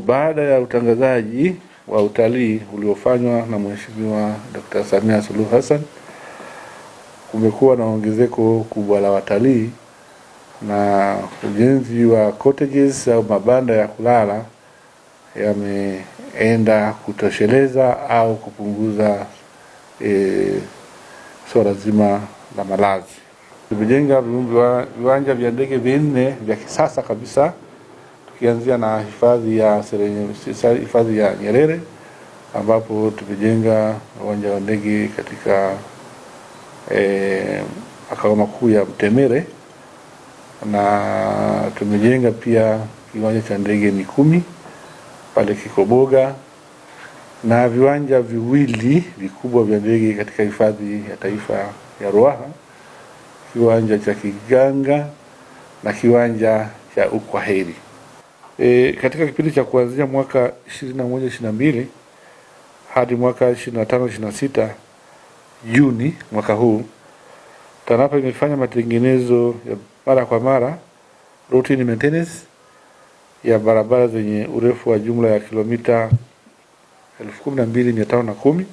baada ya utangazaji wa utalii uliofanywa na Mheshimiwa Dr. Samia Suluhu Hassan, kumekuwa na ongezeko kubwa la watalii na ujenzi wa cottages au mabanda ya kulala yameenda kutosheleza au kupunguza swala zima la malazi. Tumejenga viwanja vya ndege vinne vya kisasa kabisa, tukianzia na hifadhi ya Nyerere ambapo tumejenga uwanja wa ndege katika makao makuu ya Mtemere, na tumejenga pia kiwanja cha ndege Mikumi pale Kikoboga, na viwanja viwili vikubwa vya ndege katika hifadhi ya taifa ya Ruaha, kiwanja cha Kiganga na kiwanja cha Ukwaheri. Katika kipindi cha kuanzia mwaka 21-22 hadi mwaka 25-26 Juni mwaka huu, TANAPA imefanya matengenezo ya mara kwa mara, routine maintenance ya barabara zenye urefu wa jumla ya kilomita 12,510,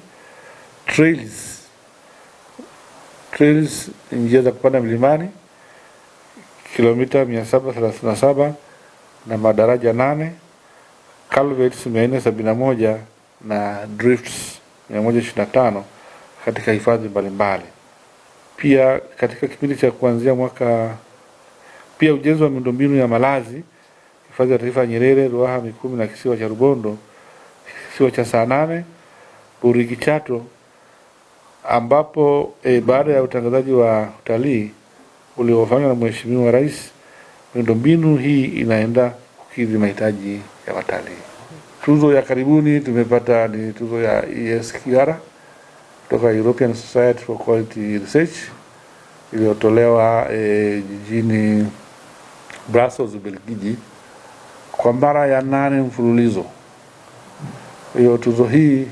trails njia za kupanda milimani kilomita 737 na madaraja 8, culverts 471 na drifts 125 katika hifadhi mbalimbali. Pia katika kipindi cha kuanzia pia ujenzi wa miundombinu ya malazi hifadhi ya taifa Nyerere, Ruaha, Mikumi na kisiwa cha Rubondo, kisiwa cha Saanane, Burigi Chato, ambapo baada ya utangazaji wa utalii uliofanywa na Mheshimiwa Rais, miundombinu hii inaenda kukidhi mahitaji ya watalii. Tuzo ya karibuni tumepata ni tuzo ya ESQR kutoka European Society for Quality Research iliyotolewa jijini Brussels, Ubelgiji kwa mara ya 8 mfululizo. Hiyo tuzo hii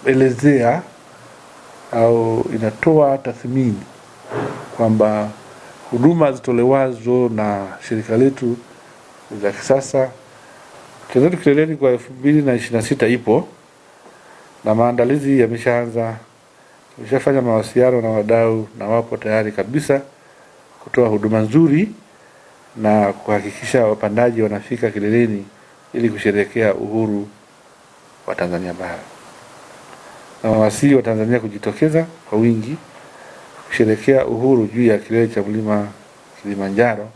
inaelezea au inatoa tathmini kwamba huduma zitolewazo na shirika letu za kisasa. Tanzania kileleni kwa 2026 ipo na maandalizi yameshaanza. Tumeshafanya mawasiliano na wadau na wapo tayari kabisa kutoa huduma nzuri na kuhakikisha wapandaji wanafika kileleni ili kusherehekea uhuru wa Tanzania bara. Na wawasihi wa Tanzania kujitokeza kwa wingi kusherehekea uhuru juu ya kilele cha mlima Kilimanjaro